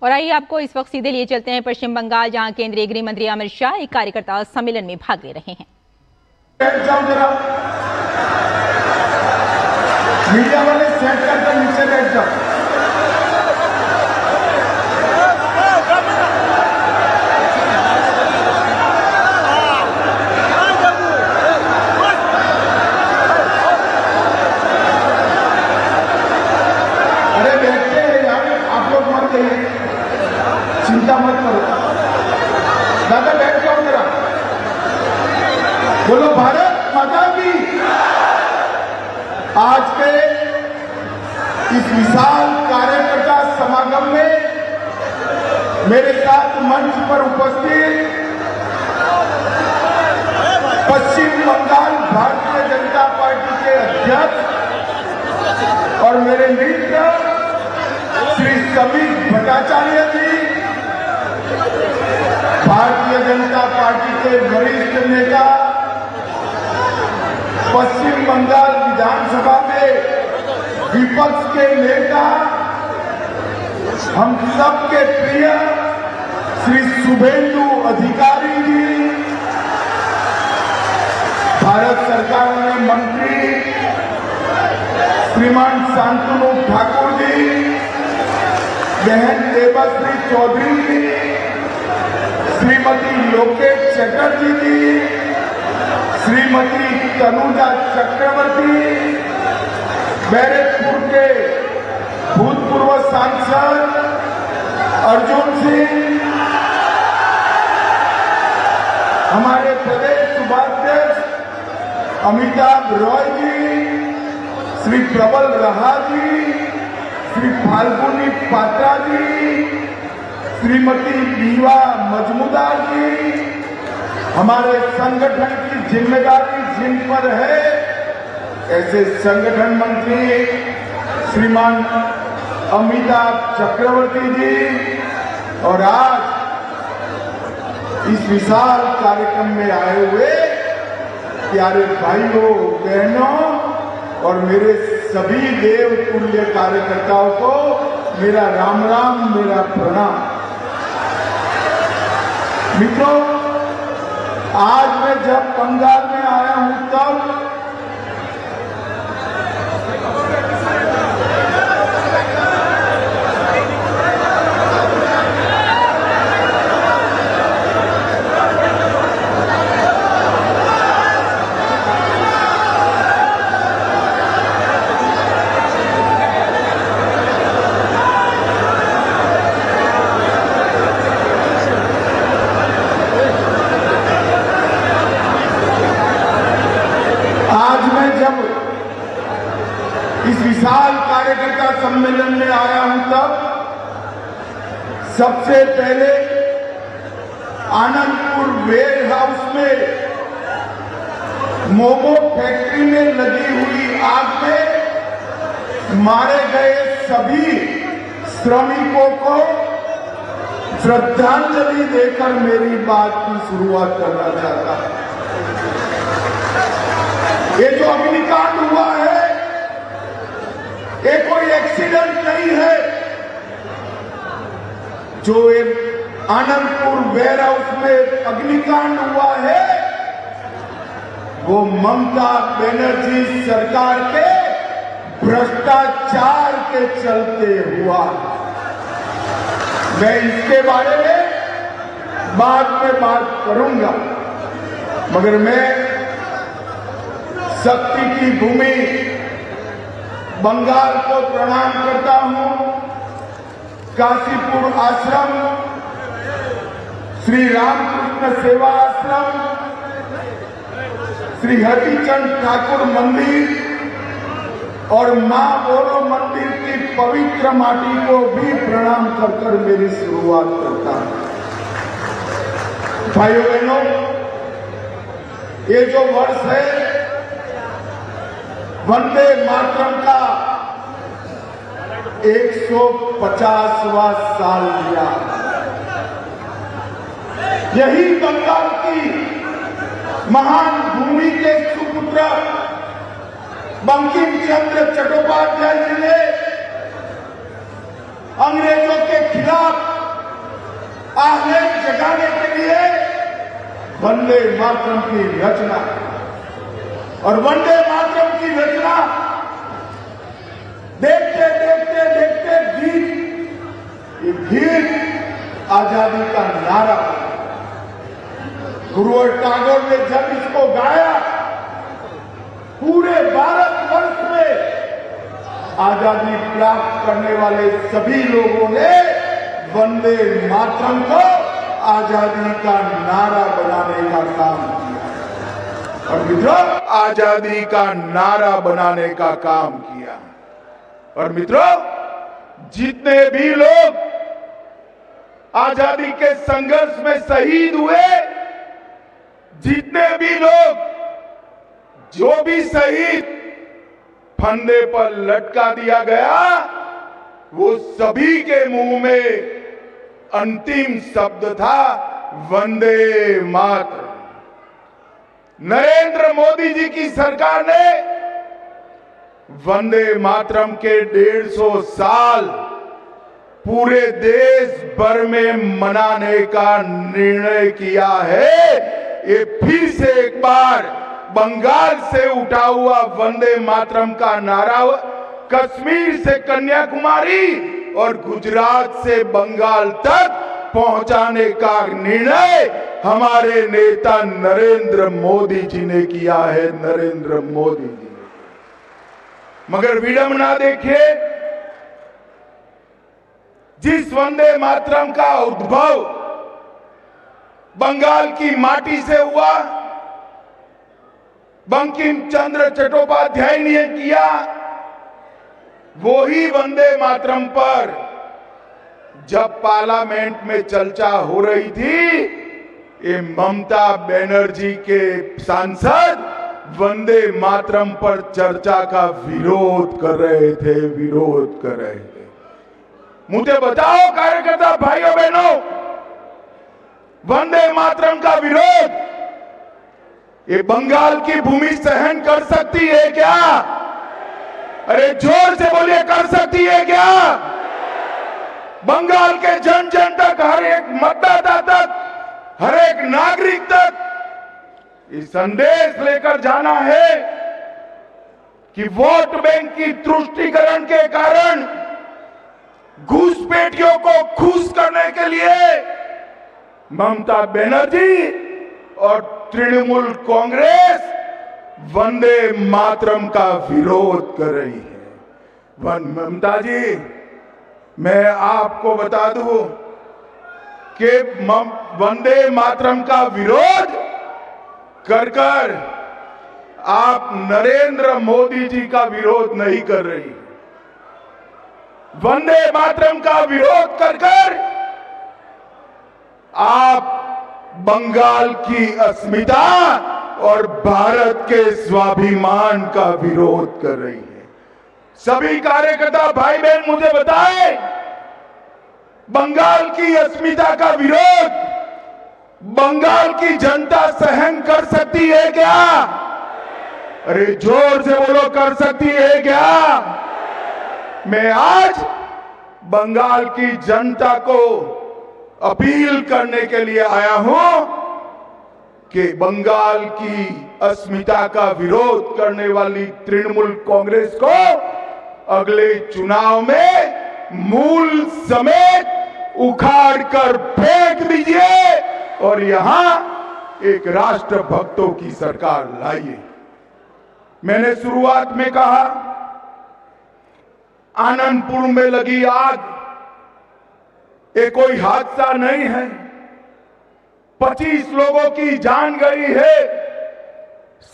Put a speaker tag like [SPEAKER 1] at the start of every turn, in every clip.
[SPEAKER 1] और आइए आपको इस वक्त सीधे लिए चलते हैं पश्चिम बंगाल, जहां केंद्रीय गृह मंत्री अमित शाह एक कार्यकर्ता सम्मेलन में भाग ले रहे हैं।
[SPEAKER 2] मीडिया वाले सेट करके नीचे बैठ जाओ। अरे बैठते हैं यार, आप लोग मत कहिए, चिंता मत करो। दादा बैठ जाओ जरा। बोलो भारत माता की। आज के इस विशाल कार्यकर्ता समागम में मेरे साथ मंच पर उपस्थित पश्चिम बंगाल भारतीय जनता पार्टी के अध्यक्ष और मेरे मित्र श्री समीर भट्टाचार्य जी, भारतीय जनता पार्टी के वरिष्ठ नेता, पश्चिम बंगाल विधानसभा में विपक्ष के नेता, हम सबके प्रिय श्री शुभेंदु अधिकारी जी, भारत सरकार में मंत्री श्रीमान शांतनु ठाकुर जी, बहन देवश्री चौधरी जी, श्रीमती लोकेश चटर्जी जी, श्रीमती तनुजा चक्रवर्ती, बैरकपुर के भूतपूर्व सांसद अर्जुन सिंह, हमारे प्रदेश उपाध्यक्ष अमिताभ रॉय जी, श्री प्रबल रहा जी, श्री फाल्गुनी पात्रा जी, श्रीमती बीवा मजमूदार जी, हमारे संगठन की जिम्मेदारी जिन पर है ऐसे संगठन मंत्री श्रीमान अमिताभ चक्रवर्ती जी, और आज इस विशाल कार्यक्रम में आए हुए प्यारे भाइयों बहनों और मेरे सभी देव तुल्य कार्यकर्ताओं को मेरा राम राम, मेरा प्रणाम। मित्रों, आज मैं जब बंगाल में आया हूं तब इस विशाल कार्यकर्ता सम्मेलन में आया हूं तब सबसे पहले आनंदपुर वेयर हाउस में मोमो फैक्ट्री में लगी हुई आग में मारे गए सभी श्रमिकों को श्रद्धांजलि देकर मेरी बात की शुरुआत करना चाहता हूं। ये जो अग्निकांड हुआ है ये कोई एक्सीडेंट नहीं है। जो एक आनंदपुर वेयर हाउस में अग्निकांड हुआ है वो ममता बनर्जी सरकार के भ्रष्टाचार के चलते हुआ। मैं इसके बारे में बाद में बात करूंगा, मगर मैं शक्ति की भूमि बंगाल को प्रणाम करता हूं। काशीपुर आश्रम, श्री रामकृष्ण सेवा आश्रम, श्री हरिचंद ठाकुर मंदिर और मां बोरो मंदिर की पवित्र माटी को भी प्रणाम कर मेरी शुरुआत करता हूं। भाइयों बहनों, ये जो वर्ष है वंदे मातरम का 150वां साल लिया। यही बंगाल की महान भूमि के सुपुत्र बंकिम चंद्र चट्टोपाध्याय जी ने अंग्रेजों के खिलाफ आहट जगाने के लिए वंदे मातरम की रचना, और वंदे मातरम की रचना देखते देखते देखते गीत आजादी का नारा बना। गुरु टैगोर ने जब इसको गाया, पूरे भारतवर्ष में आजादी प्राप्त करने वाले सभी लोगों ने वंदे मातरम को आजादी का नारा बनाने का काम किया। और मित्रों, आजादी का नारा बनाने का काम किया। और मित्रों, जितने भी लोग आजादी के संघर्ष में शहीद हुए, जितने भी लोग, जो भी शहीद फंदे पर लटका दिया गया, वो सभी के मुंह में अंतिम शब्द था वंदे मातरम। नरेंद्र मोदी जी की सरकार ने वंदे मातरम के 150 साल पूरे देश भर में मनाने का निर्णय किया है। ये फिर से एक बार बंगाल से उठा हुआ वंदे मातरम का नारा कश्मीर से कन्याकुमारी और गुजरात से बंगाल तक पहुंचाने का निर्णय हमारे नेता नरेंद्र मोदी जी ने किया है। नरेंद्र मोदी जी ने। मगर विडंबना देखिए, जिस वंदे मातरम का उद्भव बंगाल की माटी से हुआ, बंकिम चंद्र चट्टोपाध्याय ने किया, वो ही वंदे मातरम पर जब पार्लियामेंट में चर्चा हो रही थी, ये ममता बनर्जी के सांसद वंदे मातरम पर चर्चा का विरोध कर रहे थे। मुझे बताओ कार्यकर्ता भाइयों बहनों, वंदे मातरम का विरोध ये बंगाल की भूमि सहन कर सकती है क्या? अरे जोर से बोलिए, कर सकती है क्या? बंगाल के जन जन तक, हर एक मतदाता तक, हर एक नागरिक तक ये संदेश लेकर जाना है कि वोट बैंक की तुष्टीकरण के कारण घुसपैठियों को खुश करने के लिए ममता बनर्जी और तृणमूल कांग्रेस वंदे मातरम का विरोध कर रही है। ममता जी, मैं आपको बता दूं कि वंदे मातरम का विरोध कर आप नरेंद्र मोदी जी का विरोध नहीं कर रही। वंदे मातरम का विरोध कर आप बंगाल की अस्मिता और भारत के स्वाभिमान का विरोध कर रही है। सभी कार्यकर्ता भाई बहन मुझे बताएं, बंगाल की अस्मिता का विरोध बंगाल की जनता सहन कर सकती है क्या? अरे जोर से बोलो, कर सकती है क्या? मैं आज बंगाल की जनता को अपील करने के लिए आया हूं कि बंगाल की अस्मिता का विरोध करने वाली तृणमूल कांग्रेस को अगले चुनाव में मूल समेत उखाड़ कर फेंक दीजिए और यहां एक राष्ट्रभक्तों की सरकार लाइए। मैंने शुरुआत में कहा, आनंदपुर में लगी आग ये कोई हादसा नहीं है। 25 लोगों की जान गई है,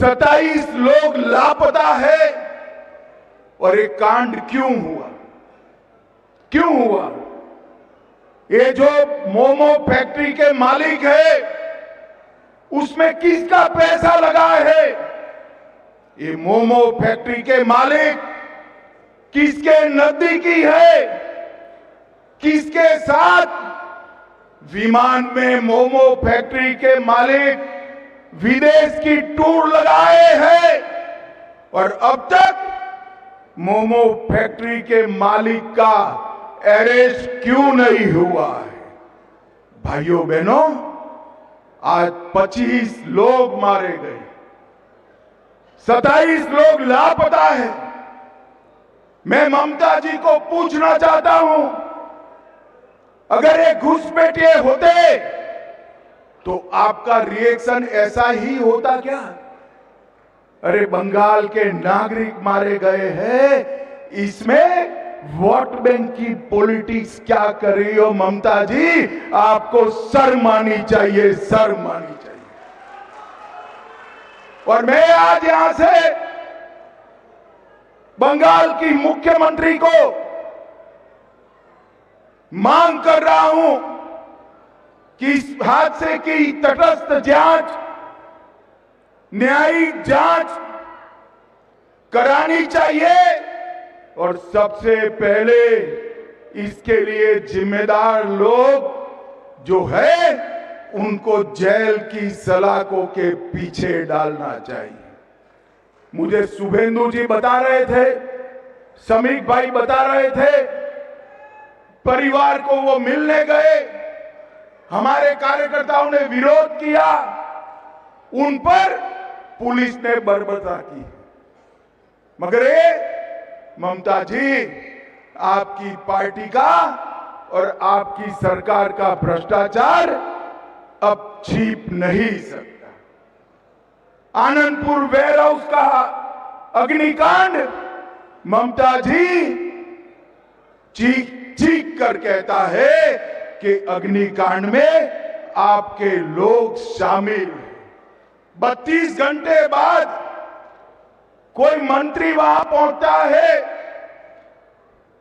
[SPEAKER 2] 27 लोग लापता है। और ये कांड क्यों हुआ? ये जो मोमो फैक्ट्री के मालिक है, उसमें किसका पैसा लगा है? ये मोमो फैक्ट्री के मालिक किसके नजदीकी है? किसके साथ विमान में मोमो फैक्ट्री के मालिक विदेश की टूर लगाए हैं और अब तक मोमो फैक्ट्री के मालिक का अरेस्ट क्यों नहीं हुआ है? भाइयों बहनों, आज 25 लोग मारे गए, 27 लोग लापता है। मैं ममता जी को पूछना चाहता हूं, अगर ये घुसपैठिए होते तो आपका रिएक्शन ऐसा ही होता क्या? अरे बंगाल के नागरिक मारे गए हैं, इसमें वोट बैंक की पॉलिटिक्स क्या कर रही हो ममता जी? आपको शर्म आनी चाहिए, शर्म आनी चाहिए। और मैं आज यहां से बंगाल की मुख्यमंत्री को मांग कर रहा हूं कि इस हादसे की तटस्थ जांच, न्यायिक जांच करानी चाहिए और सबसे पहले इसके लिए जिम्मेदार लोग जो है उनको जेल की सलाखों के पीछे डालना चाहिए। मुझे शुभेंदु जी बता रहे थे, समीक भाई बता रहे थे, परिवार को वो मिलने गए, हमारे कार्यकर्ताओं ने विरोध किया, उन पर पुलिस ने बर्बरता की। मगर ये ममता जी, आपकी पार्टी का और आपकी सरकार का भ्रष्टाचार अब छिप नहीं सकता। आनंदपुर वेयर हाउस का अग्निकांड, ममता जी चीख चीख कर कहता है कि अग्निकांड में आपके लोग शामिल हैं। 32 घंटे बाद कोई मंत्री वहां पहुंचता है,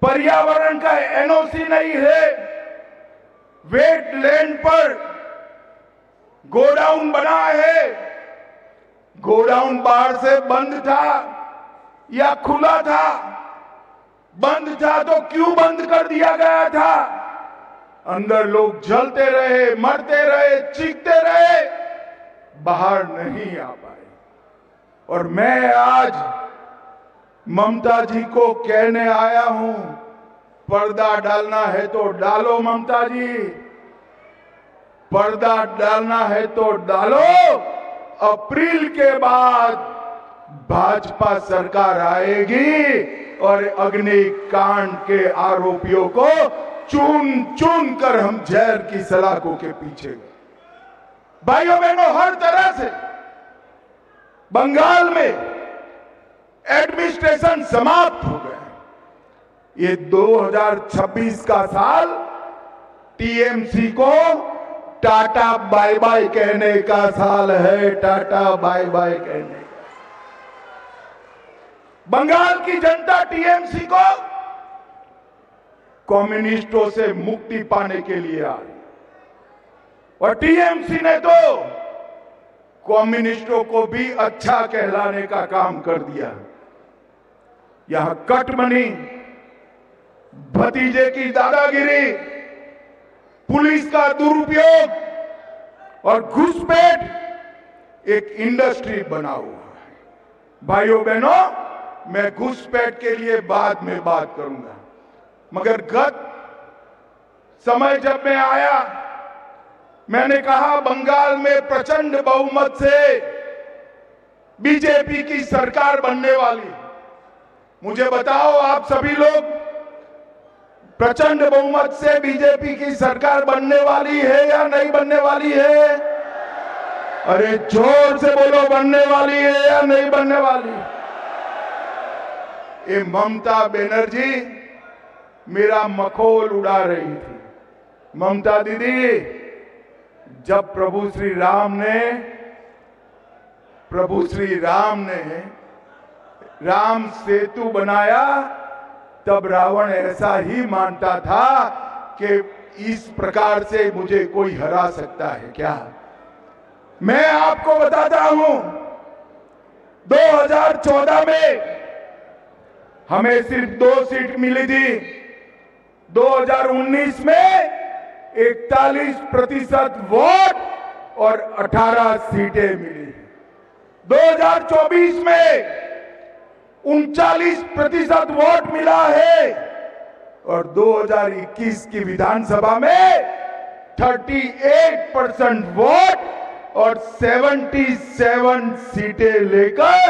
[SPEAKER 2] पर्यावरण का एनओसी नहीं है, वेटलैंड पर गोडाउन बना है, गोडाउन बाहर से बंद था या खुला था? बंद था तो क्यों बंद कर दिया गया था? अंदर लोग जलते रहे, मरते रहे, चीखते रहे, बाहर नहीं आ पाए। और मैं आज ममता जी को कहने आया हूं, पर्दा डालना है तो डालो ममता जी, पर्दा डालना है तो डालो। अप्रैल के बाद भाजपा सरकार आएगी और अग्निकांड के आरोपियों को चुन चुन कर हम जहर की सलाखों के पीछे। भाइयों बहनों, हर तरह से बंगाल में एडमिनिस्ट्रेशन समाप्त हो गए। ये 2026 का साल टीएमसी को टाटा बाय बाय कहने का साल है, टाटा बाय बाय कहने का। बंगाल की जनता टीएमसी को कम्युनिस्टों से मुक्ति पाने के लिए आई और टीएमसी ने तो कम्युनिस्टों को भी अच्छा कहलाने का काम कर दिया। यहां कटमनी, भतीजे की दादागिरी, पुलिस का दुरुपयोग और घुसपैठ एक इंडस्ट्री बना हुआ है। भाइयों बहनों, मैं घुसपैठ के लिए बाद में बात करूंगा, मगर गत समय जब मैं आया, मैंने कहा बंगाल में प्रचंड बहुमत से बीजेपी की सरकार बनने वाली। मुझे बताओ, आप सभी लोग, प्रचंड बहुमत से बीजेपी की सरकार बनने वाली है या नहीं बनने वाली है? अरे जोर से बोलो, बनने वाली है या नहीं बनने वाली? ये ममता बनर्जी मेरा मखौल उड़ा रही थी। ममता दीदी, जब प्रभु श्री राम ने राम सेतु बनाया, तब रावण ऐसा ही मानता था कि इस प्रकार से मुझे कोई हरा सकता है क्या? मैं आपको बताता हूं, 2014 में हमें सिर्फ 2 सीट मिली थी। 2019 में 41% वोट और 18 सीटें मिली। 2024 में 39% वोट मिला है और 2021 की विधानसभा में 38% वोट और 77 सीटें लेकर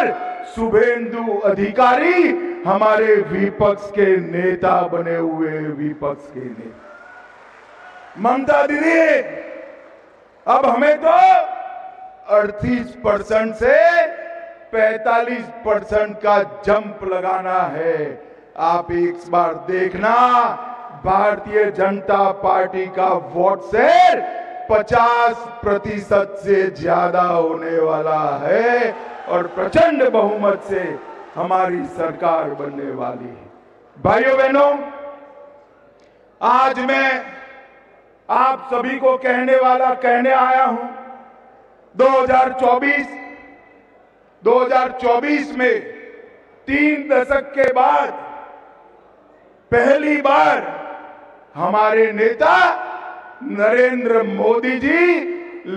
[SPEAKER 2] शुभेंदु अधिकारी हमारे विपक्ष के नेता बने हुए विपक्ष के नेता। ममता दीदी, अब हमें तो 38% से 45% का जंप लगाना है। आप एक बार देखना, भारतीय जनता पार्टी का वोट शेयर 50% से ज्यादा होने वाला है और प्रचंड बहुमत से हमारी सरकार बनने वाली है। भाइयों बहनों, आज मैं आप सभी को कहने आया हूं, 2024 में 3 दशक के बाद पहली बार हमारे नेता नरेंद्र मोदी जी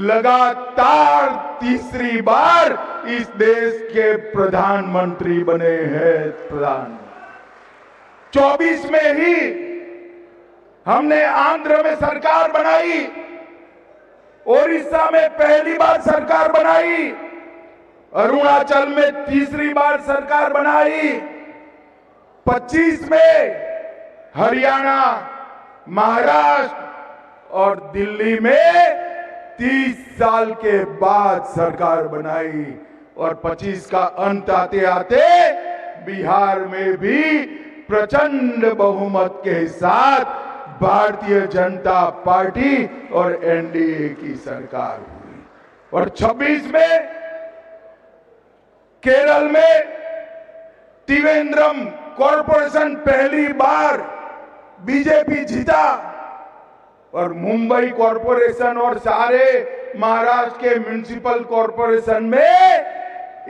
[SPEAKER 2] लगातार तीसरी बार इस देश के प्रधानमंत्री बने हैं। 24 में ही हमने आंध्र में सरकार बनाई, ओडिशा में पहली बार सरकार बनाई, अरुणाचल में तीसरी बार सरकार बनाई, 25 में हरियाणा, महाराष्ट्र और दिल्ली में 30 साल के बाद सरकार बनाई और 25 का अंत आते आते बिहार में भी प्रचंड बहुमत के साथ भारतीय जनता पार्टी और एनडीए की सरकार हुई और 26 में केरल में त्रिवेंद्रम कॉरपोरेशन पहली बार बीजेपी जीता और मुंबई कॉरपोरेशन और सारे महाराष्ट्र के म्युनिसिपल कॉरपोरेशन में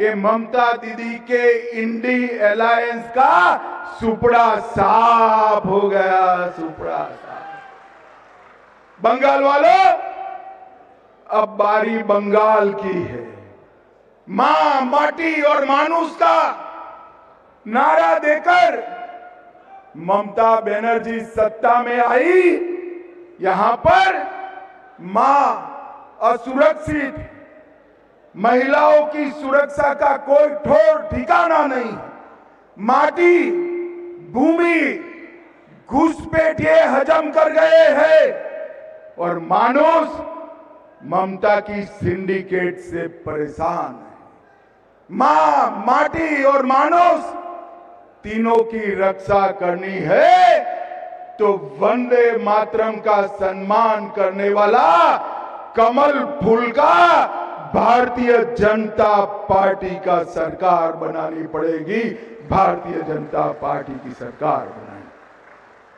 [SPEAKER 2] ये ममता दीदी के इंडी अलायंस का सुपड़ा साफ हो गया, सुपड़ा साफ। बंगाल वालों, अब बारी बंगाल की है। मां, माटी और मानुष का नारा देकर ममता बनर्जी सत्ता में आई। यहां पर मां असुरक्षित, महिलाओं की सुरक्षा का कोई ठोर ठिकाना नहीं। माटी, भूमि घुसपैठिए हजम कर गए हैं और मानुष ममता की सिंडिकेट से परेशान है। मां, माटी और मानुष तीनों की रक्षा करनी है तो वंदे मातरम का सम्मान करने वाला कमल फूल का भारतीय जनता पार्टी का सरकार बनानी पड़ेगी। भारतीय जनता पार्टी की सरकार बनानी।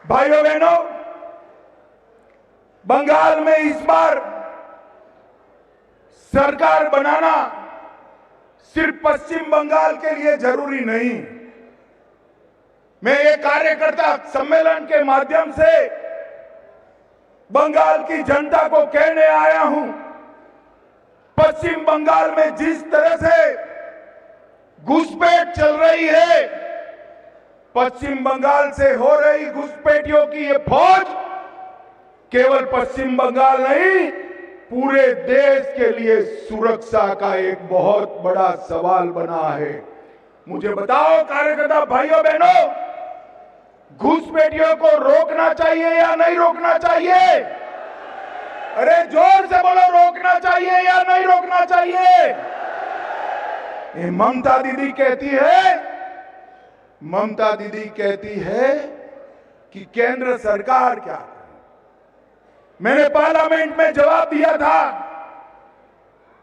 [SPEAKER 2] भाइयों बहनों, बंगाल में इस बार सरकार बनाना सिर्फ पश्चिम बंगाल के लिए जरूरी नहीं। मैं ये कार्यकर्ता सम्मेलन के माध्यम से बंगाल की जनता को कहने आया हूं, पश्चिम बंगाल में जिस तरह से घुसपैठ चल रही है, पश्चिम बंगाल से हो रही घुसपैठियों की ये फौज केवल पश्चिम बंगाल नहीं, पूरे देश के लिए सुरक्षा का एक बहुत बड़ा सवाल बना है। मुझे बताओ कार्यकर्ता भाइयों बहनों, घुसपैठियों को रोकना चाहिए या नहीं रोकना चाहिए? अरे जोर से बोलो, रोकना चाहिए या नहीं रोकना चाहिए? ये ममता दीदी कहती है कि केंद्र सरकार क्या करे। मैंने पार्लियामेंट में जवाब दिया था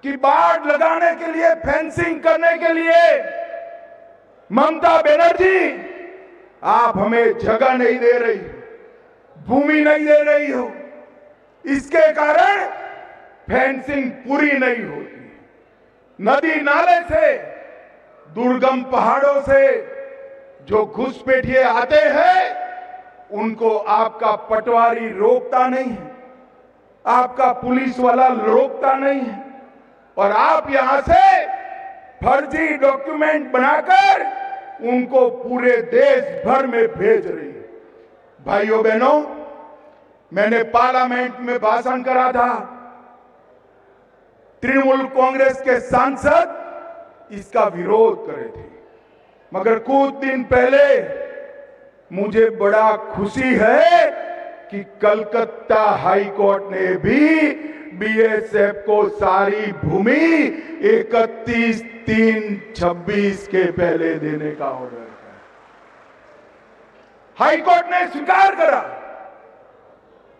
[SPEAKER 2] कि बाड़ लगाने के लिए, फेंसिंग करने के लिए ममता बनर्जी आप हमें जगह नहीं दे रही, भूमि नहीं दे रही हो, इसके कारण फेंसिंग पूरी नहीं होती। नदी नाले से, दुर्गम पहाड़ों से जो घुसपैठिए आते हैं उनको आपका पटवारी रोकता नहीं है, आपका पुलिस वाला रोकता नहीं है और आप यहां से फर्जी डॉक्यूमेंट बनाकर उनको पूरे देश भर में भेज रही है। भाइयों बहनों, मैंने पार्लियामेंट में भाषण करा था। तृणमूल कांग्रेस के सांसद इसका विरोध करे थे, मगर कुछ दिन पहले मुझे बड़ा खुशी है कि कलकत्ता हाई कोर्ट ने भी बीएसएफ को सारी भूमि 31/3/26 के पहले देने का ऑर्डर किया। हाई कोर्ट ने स्वीकार करा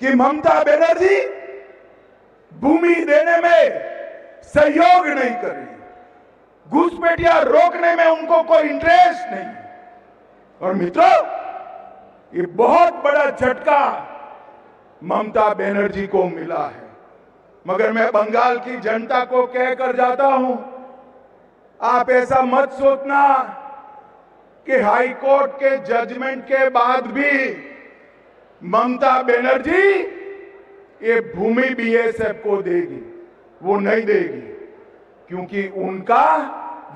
[SPEAKER 2] कि ममता बनर्जी भूमि देने में सहयोग नहीं कर रही, घुसपैठिया रोकने में उनको कोई इंटरेस्ट नहीं। और मित्रों, ये बहुत बड़ा झटका ममता बनर्जी को मिला है। मगर मैं बंगाल की जनता को कहकर जाता हूं, आप ऐसा मत सोचना कि हाई कोर्ट के जजमेंट के बाद भी ममता बनर्जी ये भूमि बीएसएफ को देगी। वो नहीं देगी, क्योंकि उनका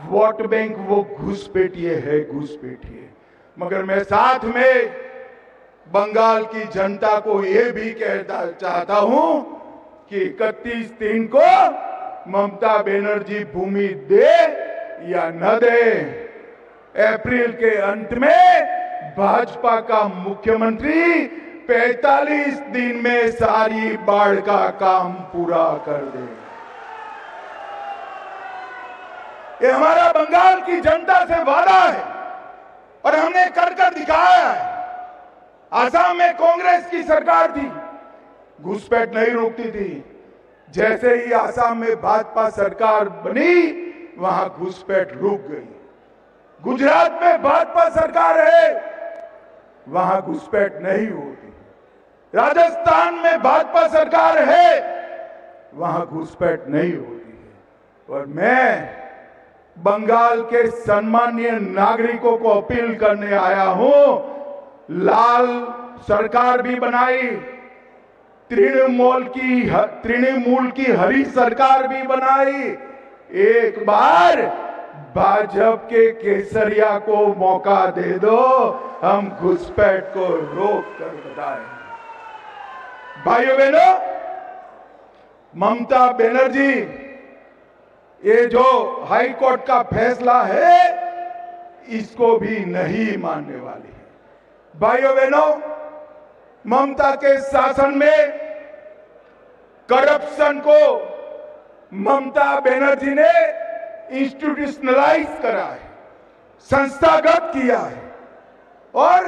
[SPEAKER 2] वोट बैंक वो घुसपैठिए है, घुसपैठिए। मगर मैं साथ में बंगाल की जनता को ये भी कहना चाहता हूं कि 31/3 को ममता बनर्जी भूमि दे या न दे, अप्रैल के अंत में भाजपा का मुख्यमंत्री 45 दिन में सारी बाढ़ का काम पूरा कर दे। ये हमारा बंगाल की जनता से वादा है और हमने कर दिखाया है। आसाम में कांग्रेस की सरकार थी, घुसपैठ नहीं रोकती थी। जैसे ही आसाम में भाजपा सरकार बनी, वहां घुसपैठ रुक गई। गुजरात में भाजपा सरकार है, वहां घुसपैठ नहीं होती। राजस्थान में भाजपा सरकार है, वहां घुसपैठ नहीं होती है। और मैं बंगाल के सम्मानीय नागरिकों को अपील करने आया हूं, लाल सरकार भी बनाई, तृणमूल की हरी सरकार भी बनाई। एक बार भाजपा के केसरिया को मौका दे दो, हम घुसपैठ को रोक कर बताएं। भाइयों बहनों, ममता बनर्जी ये जो हाई कोर्ट का फैसला है, इसको भी नहीं मानने वाली है। भाइयों बहनों, ममता के शासन में करप्शन को ममता बनर्जी ने इंस्टीट्यूशनलाइज करा है, संस्थागत किया है और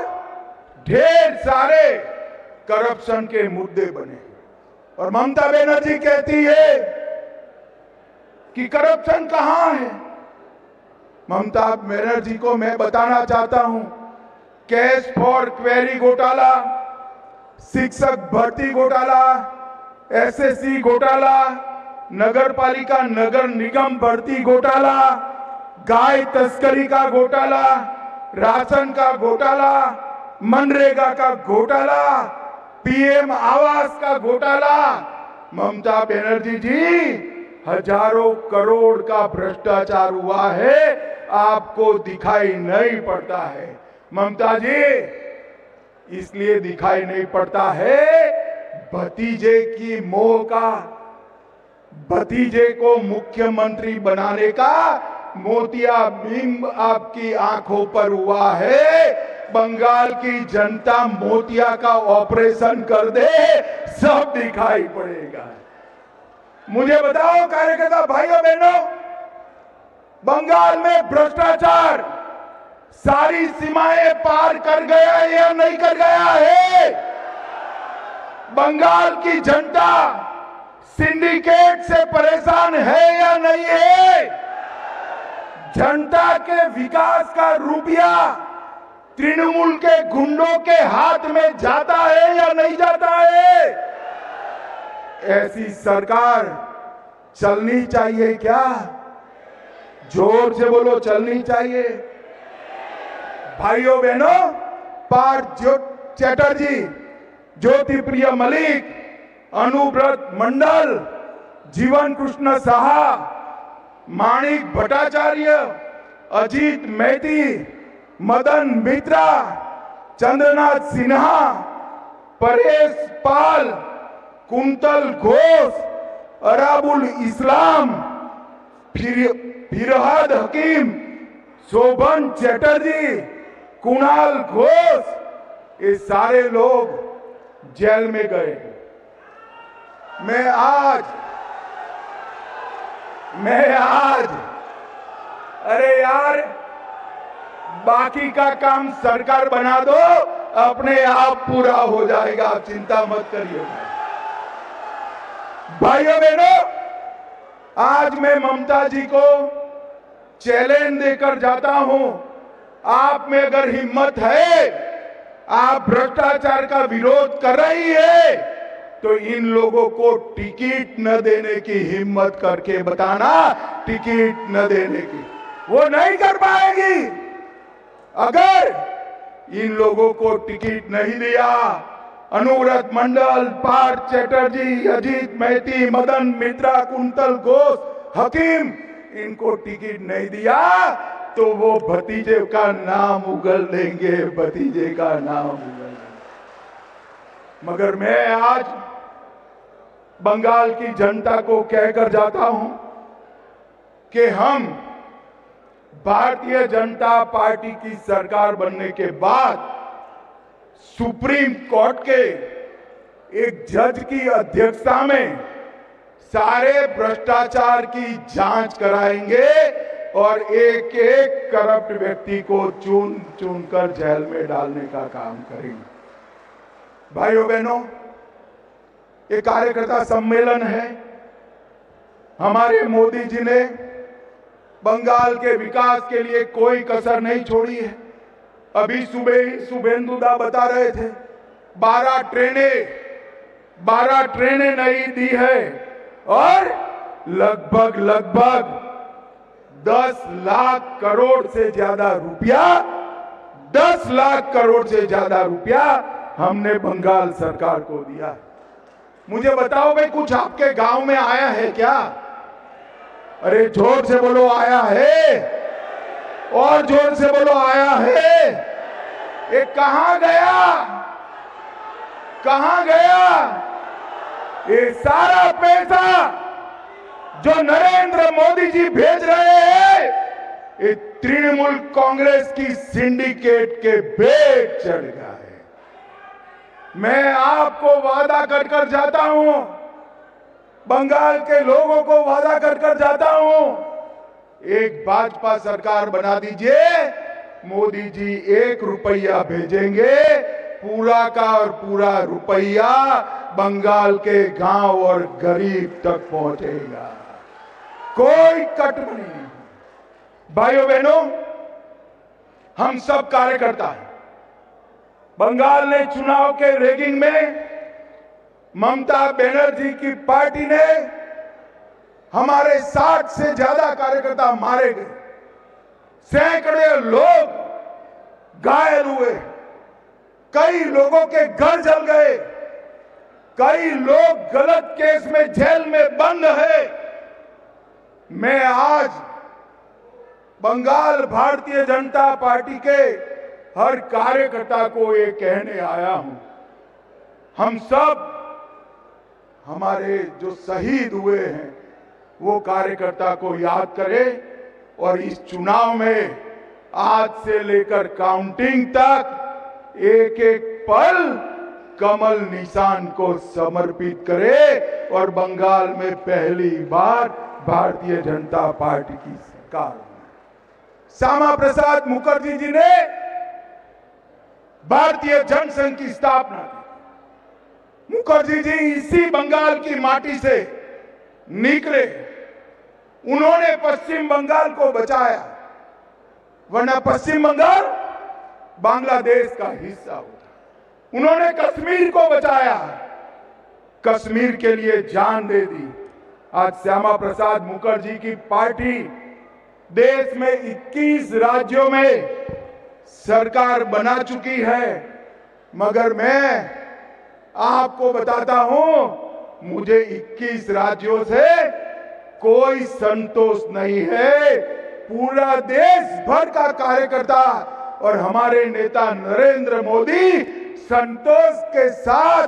[SPEAKER 2] ढेर सारे करप्शन के मुद्दे बने। और ममता बनर्जी कहती है कि करप्शन कहां है। ममता बनर्जी को मैं बताना चाहता हूं, कैश फॉर क्वेरी घोटाला, शिक्षक भर्ती घोटाला, एसएससी घोटाला, नगर पालिका नगर निगम भर्ती घोटाला, गाय तस्करी का घोटाला, राशन का घोटाला, मनरेगा का घोटाला, पीएम आवास का घोटाला। ममता बनर्जी जी, हजारों करोड़ का भ्रष्टाचार हुआ है, आपको दिखाई नहीं पड़ता है। ममता जी, इसलिए दिखाई नहीं पड़ता है, भतीजे की मोह का, भतीजे को मुख्यमंत्री बनाने का मोतियाबिंब आपकी आंखों पर हुआ है। बंगाल की जनता मोतिया का ऑपरेशन कर दे, सब दिखाई पड़ेगा। मुझे बताओ कार्यकर्ता भाइयों बहनों, बंगाल में भ्रष्टाचार सारी सीमाएं पार कर गया है या नहीं कर गया है? बंगाल की जनता सिंडिकेट से परेशान है या नहीं है? जनता के विकास का रुपया तृणमूल के गुंडों के हाथ में जाता है या नहीं जाता है? ऐसी सरकार चलनी चाहिए क्या? जोर से बोलो, चलनी चाहिए। भाइयों बहनों, पार्थ चैटर्जी, ज्योति प्रिय मलिक, अनुव्रत मंडल, जीवन कृष्ण साहा, माणिक भट्टाचार्य, अजीत मैती, मदन मित्रा, चंद्रनाथ सिन्हा, परेश पाल, कुंतल घोष, अराबुल इस्लाम, फिरहाद हकीम, शोभन चैटर्जी, कुणाल घोष, ये सारे लोग जेल में गए। मैं आज अरे यार, बाकी का काम सरकार बना दो, अपने आप पूरा हो जाएगा, आप चिंता मत करिए। भाइयों बहनों, आज मैं ममता जी को चैलेंज देकर जाता हूं, आप में अगर हिम्मत है, आप भ्रष्टाचार का विरोध कर रही है, तो इन लोगों को टिकट न देने की हिम्मत करके बताना, टिकट न देने की। वो नहीं कर पाएगी। अगर इन लोगों को टिकट नहीं दिया, अनुव्रत मंडल, पार्थ चैटर्जी, अजीत मैती, मदन मित्रा, कुंतल घोष, हकीम, इनको टिकट नहीं दिया तो वो भतीजे का नाम उगल देंगे, भतीजे का नाम उगल देंगे। मगर मैं आज बंगाल की जनता को कहकर जाता हूं कि हम भारतीय जनता पार्टी की सरकार बनने के बाद सुप्रीम कोर्ट के एक जज की अध्यक्षता में सारे भ्रष्टाचार की जांच कराएंगे और एक एक करप्ट व्यक्ति को चुन चुन कर जेल में डालने का काम करेंगे। भाइयों बहनों, ये कार्यकर्ता सम्मेलन है। हमारे मोदी जी ने बंगाल के विकास के लिए कोई कसर नहीं छोड़ी है। अभी सुबह ही शुभेंदुदा बता रहे थे 12 ट्रेनें नई दी है और लगभग 10 लाख करोड़ से ज्यादा रुपया 10 लाख करोड़ से ज्यादा रुपया हमने बंगाल सरकार को दिया। मुझे बताओ भाई, कुछ आपके गांव में आया है क्या? अरे जोर से बोलो, आया है? और जोर से बोलो, आया है? ये कहां गया? ये सारा पैसा जो नरेंद्र मोदी जी भेज रहे हैं, ये तृणमूल कांग्रेस की सिंडिकेट के पेट चढ़ गया है। मैं आपको वादा कर जाता हूं, बंगाल के लोगों को वादा कर जाता हूं, एक भाजपा सरकार बना दीजिए, मोदी जी 1 रुपया भेजेंगे, पूरा का और पूरा रुपया बंगाल के गांव और गरीब तक पहुंचेगा, कोई कट नहीं। भाइयों बहनों, हम सब कार्यकर्ता हैं। बंगाल ने चुनाव के रैगिंग में ममता बनर्जी की पार्टी ने हमारे 60 से ज्यादा कार्यकर्ता मारे गए, सैकड़े लोग घायल हुए, कई लोगों के घर जल गए, कई लोग गलत केस में जेल में बंद है। मैं आज बंगाल भारतीय जनता पार्टी के हर कार्यकर्ता को ये कहने आया हूं, हम सब हमारे जो शहीद हुए हैं वो कार्यकर्ता को याद करें और इस चुनाव में आज से लेकर काउंटिंग तक एक एक पल कमल निशान को समर्पित करें और बंगाल में पहली बार भारतीय जनता पार्टी की सरकार। श्यामा प्रसाद मुखर्जी जी ने भारतीय जनसंघ की स्थापना की। मुखर्जी जी इसी बंगाल की माटी से निकले, उन्होंने पश्चिम बंगाल को बचाया, वरना पश्चिम बंगाल बांग्लादेश का हिस्सा होता। उन्होंने कश्मीर को बचाया, कश्मीर के लिए जान दे दी। आज श्यामा प्रसाद मुखर्जी की पार्टी देश में 21 राज्यों में सरकार बना चुकी है, मगर मैं आपको बताता हूं, मुझे 21 राज्यों से कोई संतोष नहीं है। पूरा देश भर का कार्यकर्ता और हमारे नेता नरेंद्र मोदी संतोष के साथ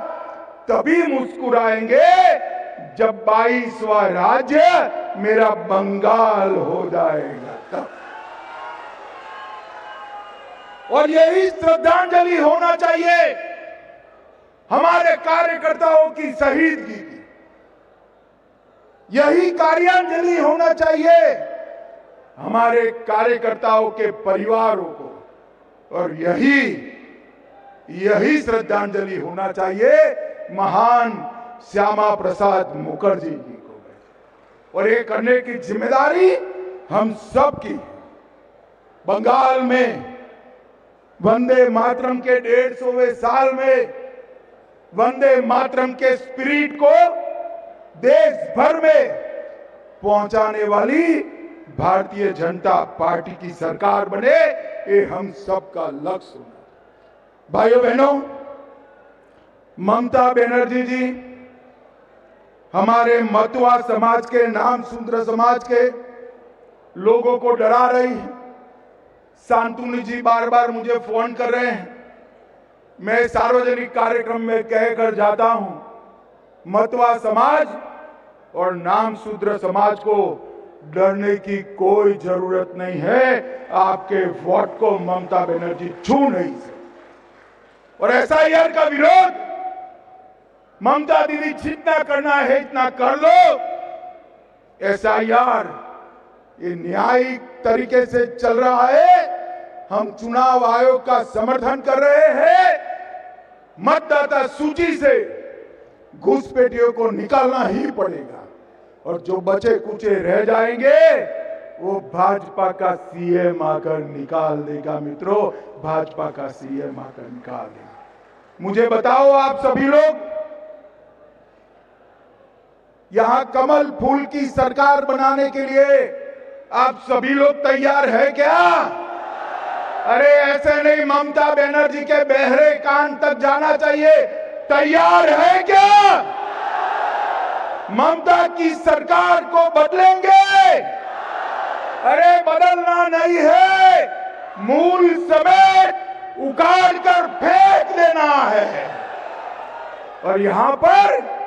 [SPEAKER 2] तभी मुस्कुराएंगे जब 22वां राज्य मेरा बंगाल हो जाएगा तब। और यही श्रद्धांजलि होना चाहिए हमारे कार्यकर्ताओं की शहीदगी की, यही कार्यांजलि होना चाहिए हमारे कार्यकर्ताओं के परिवारों को, और यही श्रद्धांजलि होना चाहिए महान श्यामा प्रसाद मुखर्जी जी को। और ये करने की जिम्मेदारी हम सब की। बंगाल में वंदे मातरम के 150वें साल में वंदे मातरम के स्पिरिट को देश भर में पहुंचाने वाली भारतीय जनता पार्टी की सरकार बने, ये हम सबका लक्ष्य होना। भाइयों बहनों, ममता बनर्जी जी हमारे मतुआ समाज के, नाम शूद्र समाज के लोगों को डरा रही है। शांतनु जी बार बार मुझे फोन कर रहे हैं, मैं सार्वजनिक कार्यक्रम में कहकर जाता हूं, मतुआ समाज और नाम शूद्र समाज को डरने की कोई जरूरत नहीं है। आपके वोट को ममता बनर्जी छू नहीं सकती। और एसआईआर का विरोध ममता दीदी जितना करना है इतना कर लो। एसआईआर ये न्यायिक तरीके से चल रहा है। हम चुनाव आयोग का समर्थन कर रहे हैं। मतदाता सूची से घुसपैठियों को निकालना ही पड़ेगा, और जो बचे कुचे रह जाएंगे वो भाजपा का सीएम आकर निकाल देगा। मित्रों, भाजपा का सीएम आकर निकाल देगा। मुझे बताओ, आप सभी लोग यहां कमल फूल की सरकार बनाने के लिए आप सभी लोग तैयार है क्या? अरे ऐसे नहीं, ममता बनर्जी के बहरे कान तक जाना चाहिए। तैयार है क्या? ममता की सरकार को बदलेंगे? अरे बदलना नहीं है, मूल समेत उखाड़ कर फेंक देना है। और यहां पर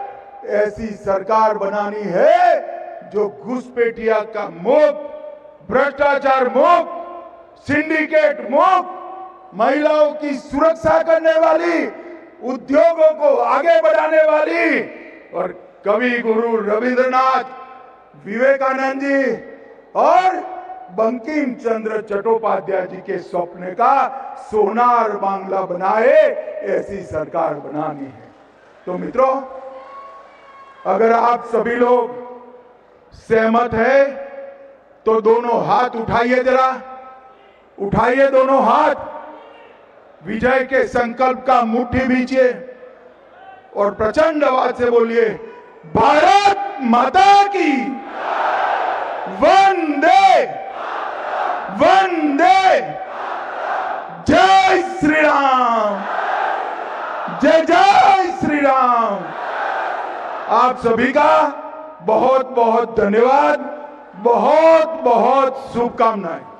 [SPEAKER 2] ऐसी सरकार बनानी है जो घुसपैठिया का मुक्त, भ्रष्टाचार मुक्त, सिंडिकेट मुक्त, महिलाओं की सुरक्षा करने वाली, उद्योगों को आगे बढ़ाने वाली। और कवि गुरु रविंद्रनाथ, विवेकानंद जी और बंकिम चंद्र चट्टोपाध्याय जी के सपने का सोनार बांग्ला बनाए, ऐसी सरकार बनानी है। तो मित्रों, अगर आप सभी लोग सहमत हैं तो दोनों हाथ उठाइए, जरा उठाइए दोनों हाथ। विजय के संकल्प का मुट्ठी बीचिए और प्रचंड आवाज से बोलिए, भारत माता की वंदे वंदे, जय श्री राम, जय जय श्री राम। आप सभी का बहुत बहुत धन्यवाद, बहुत बहुत शुभकामनाएं।